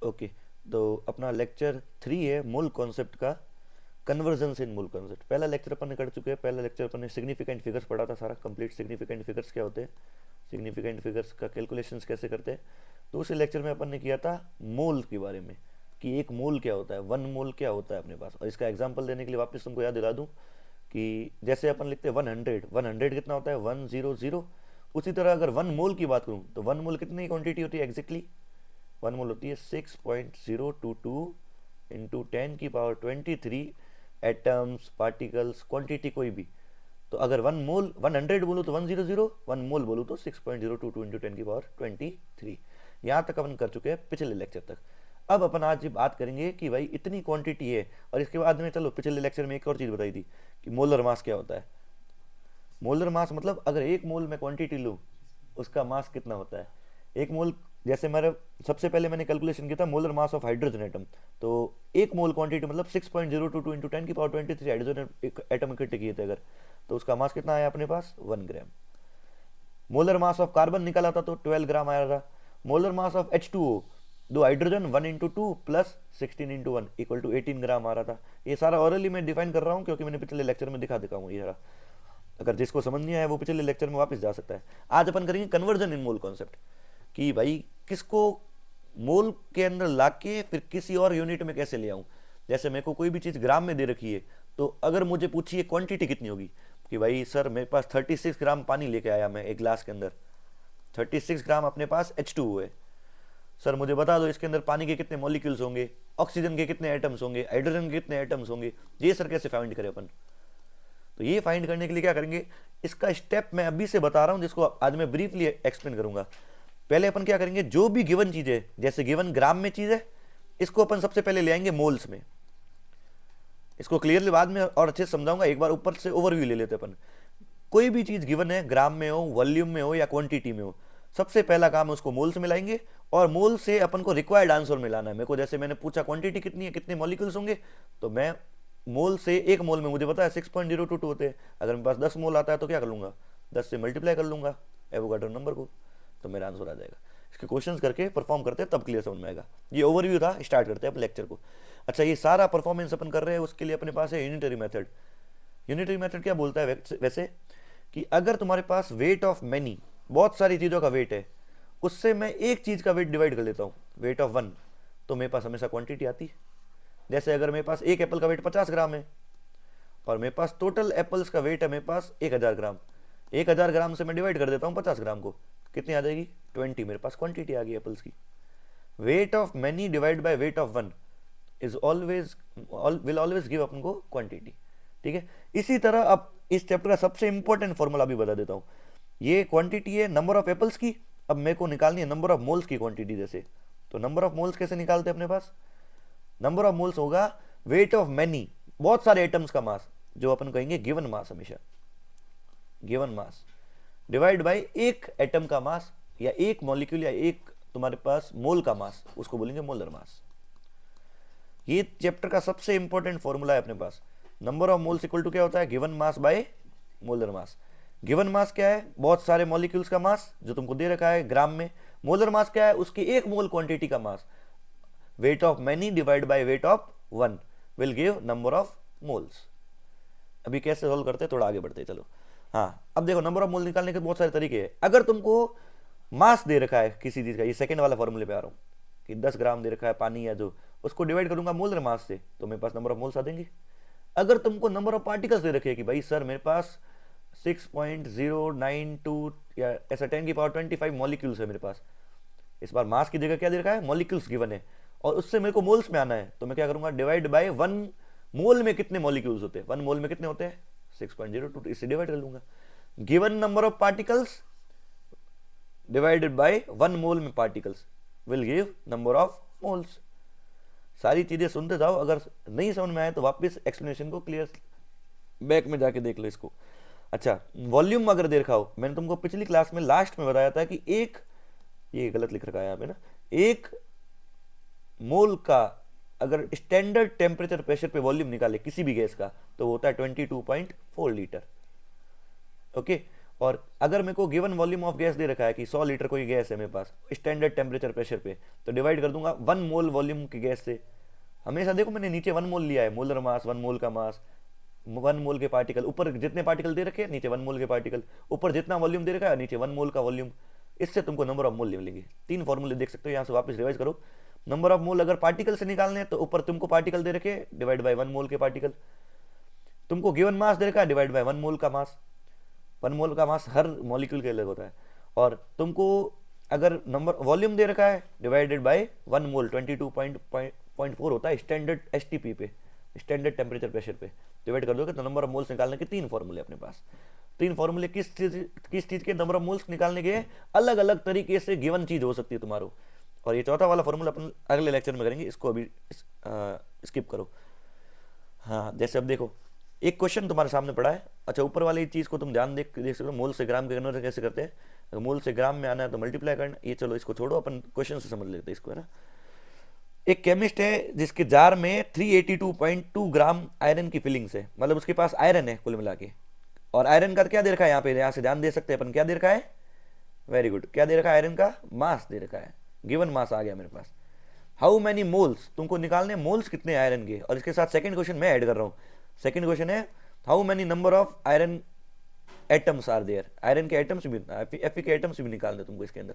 Okay, तो अपना lecture 3 है मूल कॉन्सेप्ट का, कन्वर्जन इन मूल कॉन्सेप्ट। पहला लेक्चर अपन ने कर चुके हैं, पहला लेक्चर अपन ने सिग्निफिकेंट फिगर्स पढ़ा था, सारा कंप्लीट सिग्निफिकेंट फिगर्स क्या होते हैं, सिग्निफिकेंट फिगर्स का कैलकुलेशंस कैसे करते हैं। तो उसी लेक्चर में अपन ने किया था मोल के बारे में, कि एक मोल क्या होता है, वन मोल क्या होता है अपने पास। और इसका एग्जाम्पल देने के लिए वापस तुमको याद दिला दूँ कि जैसे अपन लिखते हैं 100, 100 कितना होता है 100। उसी तरह अगर वन मोल की बात करूँ तो वन मोल कितनी क्वांटिटी होती है एग्जैक्टली, वन मोल होती है 6.022 इंटू 10⁻23 एटम्स, पार्टिकल्स, क्वांटिटी कोई भी। तो अगर वन मोल 100 बोलूँ तो 100, वन मोल बोलूँ तो 6.022 इंटू 10⁻23। यहाँ तक अपन कर चुके हैं पिछले लेक्चर तक। अब अपन आज बात करेंगे कि भाई इतनी क्वांटिटी है, और इसके बाद में चलो पिछले लेक्चर में एक और चीज़ बताई थी कि मोलर मास क्या होता है। मोलर मास मतलब अगर एक मोल में क्वांटिटी लूँ उसका मास कितना होता है। एक मोल, जैसे मेरे सबसे पहले मैंने कैलकुलेशन किया था molar mass of hydrogen atom, तो एक मोल क्वांटिटी मतलब 6.022 इंटू 10⁻23 हाइड्रोजन एटम इकट्ठे किए थे अगर, तो उसका मास कितना आया अपने पास 1 ग्राम। मोलर मास ऑफ कार्बन निकाला था तो 12 ग्राम आया था। मोलर मास ऑफ H2O, दो hydrogen 1 into 2 plus 16 into 1 equal to 18 gram आ रहा था। ये सारा ऑरली मैं डिफाइन कर रहा हूँ क्योंकि मैंने पिछले लेक्चर में दिखा हूँ ये रहा। अगर जिसको समझ नहीं आया वो पिछले लेक्चर में वापस जा सकता है। आज अपन करेंगे कन्वर्जन इन मोल कॉन्सेप्ट, कि भाई किसको मोल के अंदर लाके फिर किसी और यूनिट में कैसे ले आऊं। जैसे मेरे को कोई भी चीज़ ग्राम में दे रखी है, तो अगर मुझे पूछिए क्वांटिटी कितनी होगी, कि भाई सर मेरे पास 36 ग्राम पानी लेके आया मैं एक ग्लास के अंदर, 36 ग्राम अपने पास H2O है। सर मुझे बता दो इसके अंदर पानी के कितने मॉलिक्यूल्स होंगे, ऑक्सीजन के कितने एटम्स होंगे, हाइड्रोजन के कितने एटम्स होंगे। ये सर कैसे फाइंड करें अपन। तो ये फाइंड करने के लिए क्या करेंगे, इसका स्टेप मैं अभी से बता रहा हूं जिसको आज मैं ब्रीफली एक्सप्लेन करूंगा। पहले अपन क्या करेंगे, जो भी गिवन चीज है, जैसे गिवन ग्राम में चीज है, इसको अपन सबसे पहले ले आएंगे मोल्स में। इसको क्लियरली बाद में और अच्छे से समझाऊंगा, एक बार ऊपर से ओवरव्यू ले लेते अपन। कोई भी चीज गिवन है, ग्राम में हो, वॉल्यूम में हो या क्वांटिटी में हो, सबसे पहला काम है उसको मोल्स में लाएंगे, और मोल से अपन को रिक्वायर्ड आंसर मिलाना है। मेरे को जैसे मैंने पूछा क्वांटिटी कितनी है, कितने मॉलिक्यूल्स होंगे, तो मैं मोल से, एक मोल में मुझे पता है 6.022 होते हैं, अगर मेरे पास 10 मोल आता है तो क्या कर लूंगा, 10 से मल्टीप्लाई कर लूंगा एवोगाड्रो नंबर को, तो मेरा आंसर आ जाएगा। इसके क्वेश्चंस करके परफॉर्म करते हैं तब क्लियर समझ में आएगा। ये ओवरव्यू था, स्टार्ट करते हैं अपने लेक्चर को। अच्छा, ये सारा परफॉर्मेंस अपन कर रहे हैं, उसके लिए अपने पास है यूनिटरी मेथड। यूनिटरी मेथड क्या बोलता है वैसे, कि अगर तुम्हारे पास वेट ऑफ मैनी, बहुत सारी चीज़ों का वेट है, उससे मैं एक चीज़ का वेट डिवाइड कर लेता हूँ, वेट ऑफ 1, तो मेरे पास हमेशा क्वांटिटी आती है। जैसे अगर मेरे पास एक एप्पल का वेट 50 ग्राम है, और मेरे पास टोटल एप्पल्स का वेट है मेरे पास 1000 ग्राम, 1000 ग्राम से मैं डिवाइड कर देता हूँ 50 ग्राम को, कितनी आ जाएगी 20, मेरे पास क्वांटिटी आ गई एप्पल्स की। Weight of many divide by weight of 1 is always will always give अपन को क्वांटिटी। ठीक है, इसी तरह अब इस चैप्टर का सबसे इंपॉर्टेंट फॉर्मूला भी बता देता हूँ। ये क्वांटिटी है नंबर ऑफ एप्पल्स की, अब मेरे को निकालनी है नंबर ऑफ मोल्स की क्वांटिटी। जैसे तो नंबर ऑफ मोल्स कैसे निकालते हैं अपने पास, नंबर ऑफ मोल्स होगा वेट ऑफ मैनी, बहुत सारे एटम्स का मास, जो अपन कहेंगे गिवन मास, हमेशा गिवन मास डिवाइड बाय एक एटम का मास, या एक मॉलिक्यूल, या एक तुम्हारे पास मोल का मास, उसको बोलेंगे मोलर मास। ये चैप्टर का सबसे इंपॉर्टेंट फॉर्मूला है अपने पास। Number of moles equal to क्या होता है, given mass by molar mass. Given mass क्या है, बहुत सारे मॉलिक्यूल्स का मास जो तुमको दे रखा है ग्राम में। मोलर मास क्या है, उसकी एक मोल क्वांटिटी का mass. Weight of many divide by weight of 1 will give number of moles. अभी कैसे सॉल्व करते हैं, थोड़ा आगे बढ़ते हैं, चलो। हाँ, अब देखो नंबर ऑफ मोल निकालने के बहुत सारे तरीके हैं। अगर तुमको मास दे रखा है किसी चीज का, ये सेकंड वाला फॉर्मूले पे आ रहा हूँ, कि 10 ग्राम दे रखा है पानी, या जो उसको डिवाइड करूंगा मोलर मास से, तो मेरे पास नंबर ऑफ मोल्स आ देंगे। अगर तुमको नंबर ऑफ पार्टिकल्स दे रखे कि भाई सर मेरे पास 6.092 या ऐसा 10⁻25 मॉलिक्यूल्स है मेरे पास, इस बार मास की जगह क्या दे रखा है, मॉलिक्यूल्स गिवन है, और उससे मेरे को मोल्स में आना है, तो मैं क्या करूंगा, डिवाइड बाय 1 मोल में कितने मॉलिक्यूल्स होते हैं, 1 मोल में कितने होते हैं 6.02, इससे डिवाइड कर लूंगा। Given number of particles divided by 1 मोल में particles will give number of moles. सारी चीजें सुनते जाओ, अगर नहीं समझ में आए तो वापस एक्सप्लेनेशन को क्लियर बैक में जाके देख लो इसको। अच्छा, वॉल्यूम अगर देखा हो, मैंने तुमको पिछली क्लास में लास्ट में बताया था कि एक, ये गलत लिख रखा है यहाँ पे ना, एक मोल का अगर स्टैंडर्ड टेम्परेचर प्रेशर पे वॉल्यूम निकाले किसी भी गैस का, तो वो होता है 22.4 लीटर। ओके, और अगर मेरे को गिवन वॉल्यूम ऑफ गैस दे रखा है कि 100 लीटर कोई गैस है मेरे पास स्टैंडर्ड टेम्परेचर प्रेशर पे, तो डिवाइड कर दूंगा 1 मोल वॉल्यूम की गैस से। हमेशा देखो मैंने नीचे 1 मोल लिया है, मोलर मास, 1 मोल का मास, 1 मोल के पार्टिकल, ऊपर जितने पार्टिकल दे रखे हैं नीचे 1 मोल के पार्टिकल, ऊपर जितना वॉल्यूम दे रखा है नीचे 1 मोल का वॉल्यूम। इससे तुमको नंबर ऑफ मोल मिलेंगे। 3 फॉर्मूले देख सकते हो, यहाँ से वापस रिवाइज करो। नंबर ऑफ मोल अगर पार्टिकल से निकालने हैं तो ऊपर तुमको पार्टिकल दे रखे डिवाइड बाय 1 मोल के पार्टिकल, तुमको गिवन मास दे रखा है डिवाइड बाय 1 मोल का मास। 1 मोल का मास हर मॉलिक्यूल के अलग होता है। और तुमको अगर नंबर वॉल्यूम दे रखा है डिवाइडेड बाय 1 मोल 22.4 होता है स्टैंडर्ड एसटीपी पे, स्टैंडर्ड टेम्परेचर प्रेशर पे, डिवाइड कर दोगे तो नंबर ऑफ मोल्स निकालने के 3 फॉर्मूले अपने पास। 3 फॉर्मूले किस चीज के नंबर ऑफ मोल्स निकालने के अलग अलग तरीके से गिवन चीज हो सकती है तुम्हारो। और ये चौथा वाला फॉर्मूला अपन अगले लेक्चर में करेंगे, इसको अभी स्किप करो। हाँ, जैसे अब देखो एक क्वेश्चन तुम्हारे सामने पड़ा है। अच्छा, ऊपर वाली चीज को तुम ध्यान देख सकते हो, मोल से ग्राम के कन्वर्जन कैसे करते हैं। अगर मोल से ग्राम में आना है तो मल्टीप्लाई करना। ये चलो इसको छोड़ो, अपन क्वेश्चन से समझ लेते हैं इसको, है ना। एक केमिस्ट है जिसके जार में 382.2 ग्राम आयरन की फिलिंग्स है, मतलब उसके पास आयरन है कुल मिला के। और आयरन का क्या दे रखा है यहाँ पे, यहाँ से ध्यान दे सकते हैं अपन, क्या दे रखा है, वेरी गुड, क्या दे रखा है, आयरन का मास दे रखा है। गिवन मास आ गया मेरे पास। हाउ मैनी मोल्स, तुमको निकालने मोल्स कितने आयरन के। और इसके साथ सेकंड क्वेश्चन मैं ऐड कर रहा हूँ। सेकंड क्वेश्चन है how many number of iron atoms are there. Iron के एटम्स भी, एफ के एटम्स भी निकालने तुमको इसके अंदर।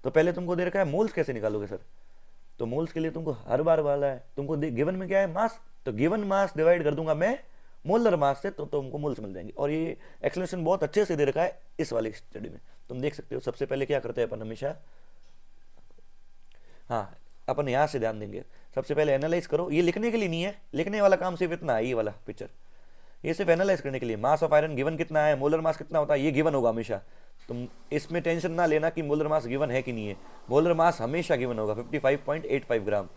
तो पहले तुमको दे रखा है मोल्स, कैसे निकालोगे सर। तो मोल्स के लिए तुमको हर बार वाला है, तुमको गिवन में क्या है, मास, तो गिवन मास डिवाइड कर दूंगा मैं मोलर मास से, तो तुमको मोल्स मिल जाएंगे। और ये एक्सप्लेनेशन बहुत अच्छे से दे रखा है इस वाली स्टडी में, तुम देख सकते हो। सबसे पहले क्या करते हैं अपन हमेशा, हाँ अपन यहाँ से ध्यान देंगे। सबसे पहले एनालाइज करो, ये लिखने के लिए नहीं है, लिखने वाला काम सिर्फ इतना है, ये वाला पिक्चर, ये सिर्फ एनालाइज करने के लिए। मास ऑफ आयरन गिवन कितना है, मोलर मास कितना होता है, ये गिवन होगा हमेशा। तुम इसमें टेंशन ना लेना कि मोलर मास गिवन है कि नहीं है, मोलर मास हमेशा गिवन होगा 55.85 ग्राम,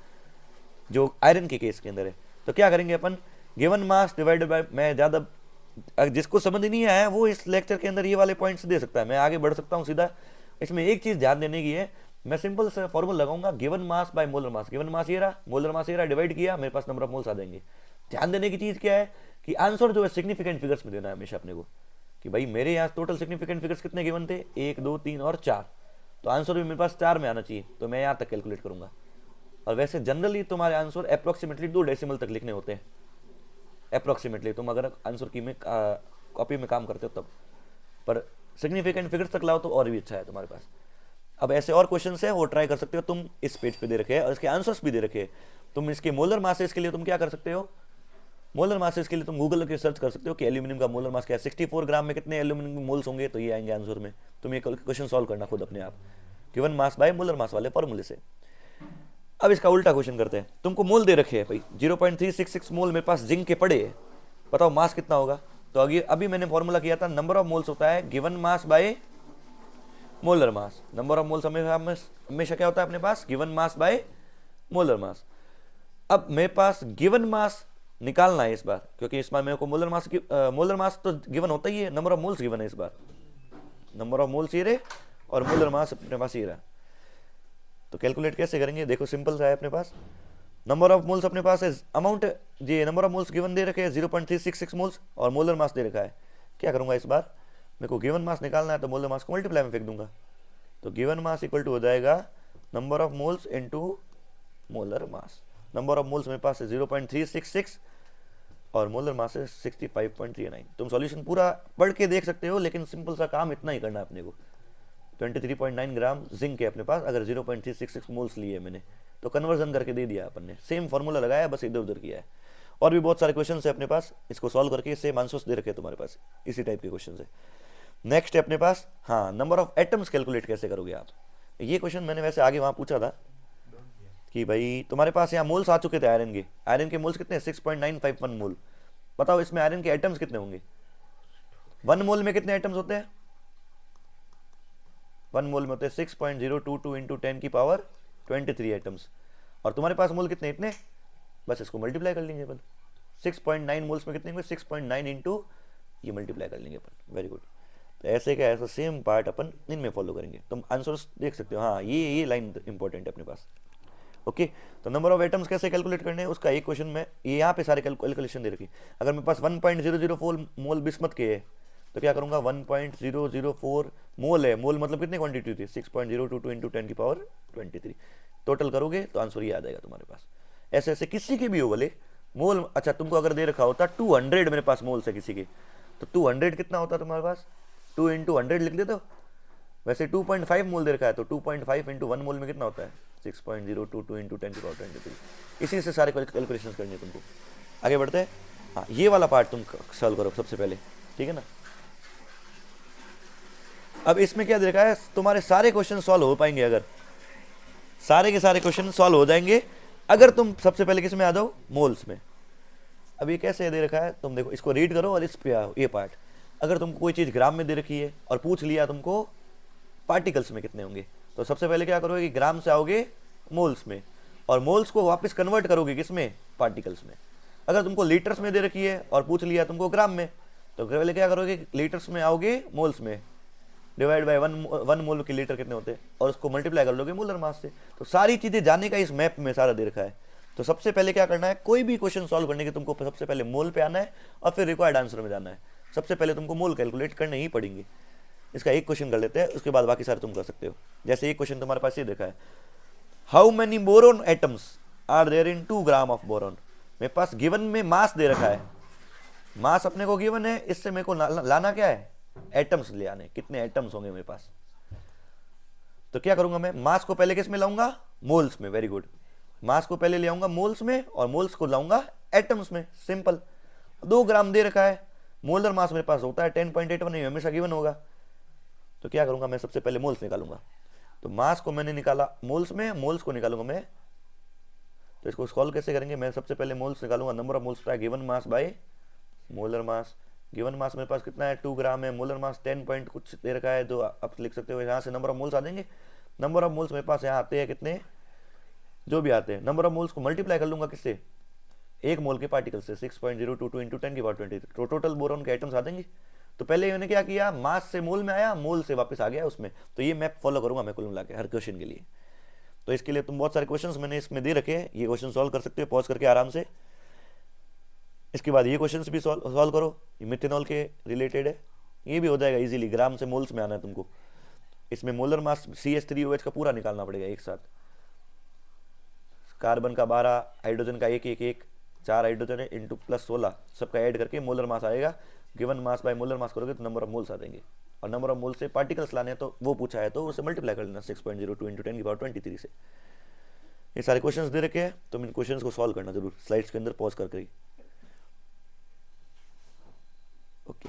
जो आयरन के केस के अंदर है। तो क्या करेंगे अपन, गिवन मास डिवाइडेड बाय, मैं ज़्यादा जिसको समझ नहीं आया है वो इस लेक्चर के अंदर ये वाले पॉइंट्स दे सकता है, मैं आगे बढ़ सकता हूँ सीधा। इसमें एक चीज़ ध्यान देने की है, मैं सिंपल से फॉर्मूला लगाऊंगा, given mass by molar mass. Given मास ये रहा, मोलर मास ये रहा, डिवाइड किया, मेरे पास नंबर ऑफ मोल्स आ जाएंगे। ध्यान देने की चीज़ क्या है कि आंसर जो है सिग्निफिकेंट फिगर्स में देना है हमेशा अपने को, कि भाई मेरे यहाँ टोटल सिग्निफिकेंट फिगर्स कितने गिवन थे, 1 2 3 और 4, तो आंसर भी मेरे पास 4 में आना चाहिए, तो मैं यहाँ तक कैलकुलेट करूंगा। और वैसे जनरली तुम्हारे आंसर अप्रोक्सीमेटली 2 डेसिमल तक लिखने होते हैं, अप्रोक्सीमेटली, तुम अगर आंसर की में कॉपी में काम करते हो तब, पर सिग्निफिकेंट फिगर्स तक लाओ तो और भी अच्छा है तुम्हारे पास। अब ऐसे और क्वेश्चन है वो ट्राई कर सकते हो तुम, इस पेज पे दे रखे हैं और इसके आंसर्स भी दे रखे हैं। तुम इसके मोलर मासेस के लिए तुम क्या कर सकते हो, मोलर मासेस के लिए तुम गूगल के सर्च कर सकते हो कि एल्यूमिनियम का मोलर मास क्या है, 64 ग्राम में कितने एल्यूमिनियम मोल्स होंगे, तो ये आएंगे आंसर में। तुम ये क्वेश्चन सॉल्व करना खुद अपने आप, गिवन मास बाय मोलर मास वाले फॉर्मूले से। अब इसका उल्टा क्वेश्चन करते हैं, तुमको मोल दे रखे हैं भाई 0.366 मोल मेरे पास जिंक के पड़े हैं, बताओ मास कितना होगा। तो अभी मैंने फॉर्मूला किया था, नंबर ऑफ मोल्स होता है given mass by molar mass. Number of moles हमेशा क्या होता है अपने पास, given mass by molar mass. अब मेरे पास गिवन मास निकालना है इस बार, क्योंकि इस बार मेरे को मोलर मास तो गिवन होता ही है, नंबर ऑफ मोल्स गिवन है इस बार, नंबर ऑफ मोल्स ये रहे और मोलर मास अपने पास ये रहा। तो कैलकुलेट कैसे करेंगे, देखो सिंपल सा है अपने पास, नंबर ऑफ मोल्स अपने पास है, अमाउंट ये नंबर ऑफ मोल्स गिवन दे रखे हैं 0.366 मोल्स और मोलर मास दे रखा है। क्या करूंगा इस बार, मेरे को गिवन मास निकालना है तो मोलर मास को मल्टीप्लाई में फेंक दूंगा, तो गिवन मास इक्वल टू हो जाएगा number of moles into molar mass. Number of moles मेरे पास है 0.366 और मोलर मास है 65.39। तुम सॉल्यूशन पूरा पढ़ के देख सकते हो, लेकिन सिंपल सा काम इतना ही करना है अपने को। 23.9 ग्राम जिंक है अपने पास, अगर 0.366 मोल्स लिए मैंने तो कन्वर्जन करके दे दिया अपन ने, सेम फॉर्मूला लगाया बस इधर उधर किया है। और भी बहुत सारे क्वेश्चन है अपने पास, इसको सॉल्व करके सेम आंसर्स दे रखे तुम्हारे पास, इसी टाइप के क्वेश्चन है। नेक्स्ट है अपने पास, हाँ नंबर ऑफ एटम्स कैलकुलेट कैसे करोगे आप। ये क्वेश्चन मैंने वैसे आगे वहां पूछा था कि भाई तुम्हारे पास यहाँ मोल्स आ चुके थे आयरन के मोल्स कितने हैं 6.951 मोल। बताओ इसमें आयरन के एटम्स कितने होंगे, 1 मोल में कितने एटम्स होते हैं, 1 मोल में होते हैं 6.022 इंटू 10 की पावर 23 एटम्स। और तुम्हारे पास मोल कितने, इतने, बस इसको मल्टीप्लाई कर लेंगे अपन, 6.9 मोल्स में कितने होंगे 6.9 इंटू ये मल्टीप्लाई कर लेंगे अपन, वेरी गुड। तो ऐसे का ऐसा सेम पार्ट अपन इनमें फॉलो करेंगे, तुम आंसर्स देख सकते हो। हाँ ये लाइन इंपॉर्टेंट है अपने पास, ओके। तो नंबर ऑफ एटम्स कैसे कैलकुलेट करने हैं उसका एक क्वेश्चन में, ये यहाँ पे सारे कैलकुलेशन दे रखी। अगर मेरे पास 1.004 मोल बिस्मथ के है तो क्या करूंगा 1.004 मोल है, मोल मतलब कितनी क्वांटिटी थी 6.022 इंटू 10 की पावर 23। टोटल करोगे तो आंसर ये आ जाएगा तुम्हारे पास। ऐसे ऐसे किसी के भी हो बोले मोल, अच्छा तुमको अगर दे रखा होता 200 मेरे पास मोल से किसी के, तो 200 कितना होता तुम्हारे पास, 2 इंटू 100 लिख देते हो। वैसे 2.5 मोल दे रखा है तो 2.5 इंटू 1 मोल में कितना होता है 6.022 इंटू 10 की पावर 23। इसी से सारे कैलकुलेशन करनी है तुमको। आगे बढ़ते हैं। हाँ ये वाला पार्ट तुम सॉल्व करो सबसे पहले, ठीक है ना। अब इसमें क्या दे रखा है, तुम्हारे सारे क्वेश्चन सॉल्व हो पाएंगे, अगर सारे के सारे क्वेश्चन सॉल्व हो जाएंगे अगर तुम सबसे पहले किस में आ जाओ, मोल्स में। अब ये कैसे दे रखा है तुम देखो, इसको रीड करो और इस पे आओ ये पार्ट। अगर तुमको कोई चीज़ ग्राम में दे रखी है और पूछ लिया तुमको पार्टिकल्स में कितने होंगे, तो सबसे पहले क्या करोगे कि ग्राम से आओगे मोल्स में, और मोल्स को वापस कन्वर्ट करोगे किस में, पार्टिकल्स में। अगर तुमको लीटर्स में दे रखी है और पूछ लिया तुमको ग्राम में, तो पहले क्या करोगे लीटर्स में आओगे मोल्स में, डिवाइड बाय 1 मोल के लीटर कितने होते हैं, और उसको मल्टीप्लाई कर लोगे मोलर मास से। तो सारी चीजें जानने का इस मैप में सारा दे रखा है। तो सबसे पहले क्या करना है, कोई भी क्वेश्चन सॉल्व करने के तुमको सबसे पहले मोल पे आना है और फिर रिक्वायर्ड आंसर में जाना है। सबसे पहले तुमको मोल कैलकुलेट करने ही पड़ेंगे। इसका एक क्वेश्चन कर लेते हैं, उसके बाद बाकी सारे तुम कर सकते हो। जैसे एक क्वेश्चन तुम्हारे पास ये देखा है, how many boron atoms are there in 2 gram of boron. मेरे पास गिवन में मास दे रखा है, मास अपने को गिवन है, इससे मेरे को लाना क्या है, एटम्स ले आने, कितने एटम्स होंगे मेरे पास। तो क्या करूंगा मैं, मास को पहले किस में लाऊंगा, मोल्स में। वेरी गुड, मास को पहले ले आऊंगा मोल्स में और मोल्स को लाऊंगा एटम्स में। सिंपल, 2 ग्राम दे रखा है, मोलर मास मेरे पास होता है 10.81, हमेशा गिवन होगा। तो क्या करूंगा मैं, सबसे पहले मोल्स निकालूंगा। तो मास को मैंने निकाला मोल्स में, मोल्स को निकालूंगा मैं। तो इसको सॉल्व कैसे करेंगे, मैं सबसे पहले मोल्स निकालूंगा, नंबर ऑफ मोल्स है given mass by molar mass. Given मास मेरे पास कितना है 2 ग्राम है, मोलर मास 10 पॉइंट कुछ दे रखा है, तो आप लिख सकते हो यहाँ से नंबर ऑफ मोल्स आ जाएंगे। नंबर ऑफ मोल्स मेरे पास यहाँ आते हैं कितने, जो भी आते हैं, नंबर ऑफ मोल्स को मल्टीप्लाई कर लूंगा किससे, 1 मोल के पार्टिकल से, 6.022 इंटू 10 की पावर 23। तो टोटल बोरॉन के आइटम्स आ देंगे। तो पहले मैंने क्या किया, मास से मोल में आया, मोल से वापस आ गया उसमें। तो ये मैप फॉलो करूंगा मैं कुल मिला के हर क्वेश्चन के लिए। तो इसके लिए तुम बहुत सारे क्वेश्चंस मैंने इसमें दे रखे हैं, ये क्वेश्चन सॉल्व कर सकते हो पॉज करके आराम से। इसके बाद ये क्वेश्चंस भी सॉल्व करो, ये मिथेनॉल के रिलेटेड है, ये भी हो जाएगा इजीली। ग्राम से मोल्स में आना है तुमको, इसमें मोलर मास CH3OH का पूरा निकालना पड़ेगा एक साथ। कार्बन का 12, हाइड्रोजन का 1 4 हाइड्रोजन है इंटू प्लस 16, सबका ऐड करके मोलर मास आएगा। गिवन मास बाय मोलर मास करोगे तो नंबर ऑफ मोल्स आ देंगे, और नंबर ऑफ मोल से पार्टिकल्स लाने हैं तो वो पूछा है तो उसे मल्टीप्लाई कर लेना 6.02 इंटू 10 की पावर 23 से। ये सारे क्वेश्चंस दे रखे हैं, तुम इन क्वेश्चंस को सॉल्व करना जरूर स्लाइड्स के अंदर पॉज करके ही। ओके